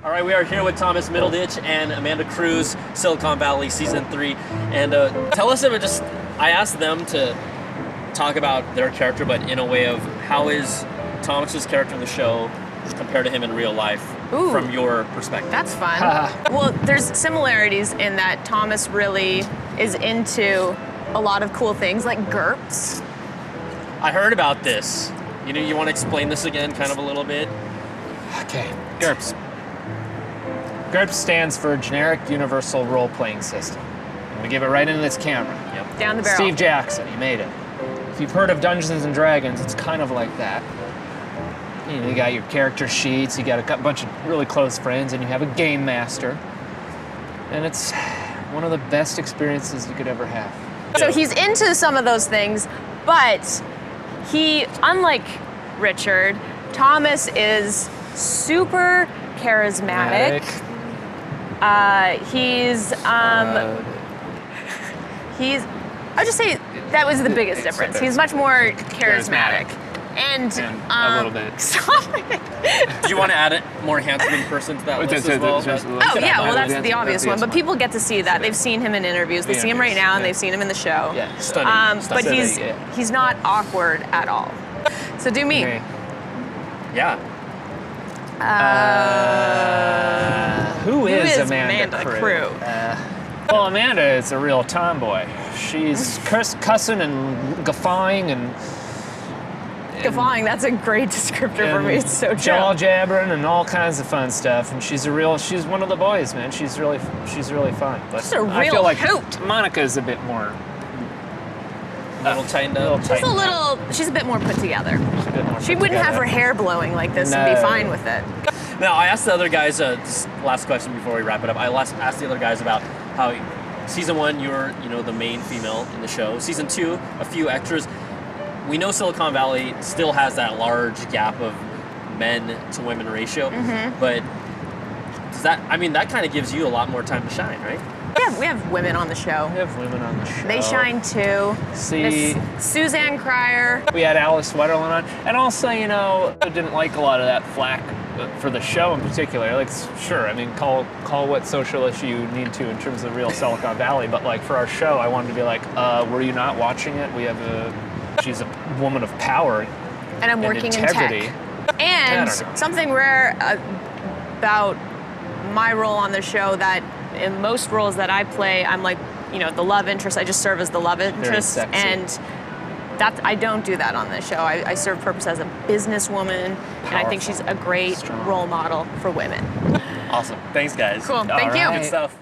All right, we are here with Thomas Middleditch and Amanda Crew's Silicon Valley Season 3. And tell us about I asked them to talk about their character, but in a way of how is Thomas's character in the show compared to him in real life from your perspective? That's fun. Well, there's similarities in that Thomas really is into a lot of cool things like GURPS. I heard about this. You want to explain this again kind of a little bit? Okay, GURPS. GURPS stands for Generic Universal Role-Playing System. I'm gonna give it right into this camera. Yep. Down the barrel. Steve Jackson, he made it. If you've heard of Dungeons and Dragons, it's kind of like that. You got your character sheets, you got a bunch of really close friends, and you have a game master. And it's one of the best experiences you could ever have. So he's into some of those things, but unlike Richard, Thomas is super charismatic. I'll just say that was the biggest difference. He's much more charismatic. And a little bit. Stop it. Do you want to add more handsome person to that list as well? Oh yeah, well that's the obvious one. But people get to see that. They've seen him in interviews. They see him right now, and they've seen him in the show. Yeah, stunning. But he's not awkward at all. So do me. Okay. Yeah. Who is Amanda Crew? Well, Amanda is a real tomboy. She's cussing and guffawing and Guffawing, that's a great descriptor for me. It's so true. Jaw jabbering and all kinds of fun stuff. And she's one of the boys, man. She's really fun. But She's a real I feel like hoot. Monica's a bit more little tightened up. She's a bit more put together. She wouldn't have her hair blowing like this and be fine with it. Now, I asked the other guys, last question before we wrap it up, I asked the other guys about how Season 1, you were the main female in the show. Season 2, a few extras. We know Silicon Valley still has that large gap of men to women ratio, but that kind of gives you a lot more time to shine, right? Yeah, we have women on the show. We have women on the show. They shine too. See, Suzanne Cryer. We had Alice Wetterland on, and also, I didn't like a lot of that flack for the show in particular. Like, sure, call what social issue you need to in terms of real Silicon Valley, but like for our show, I wanted to be like, were you not watching it? She's a woman of power. And I'm working integrity. in tech. And something rare about my role on the show that in most roles that I play, I'm like, the love interest. I just serve as the love interest. Very sexy. And I don't do that on this show. I serve purpose as a businesswoman, and I think she's a great role model for women. Awesome. Thanks, guys. Cool. Thank you. Good stuff.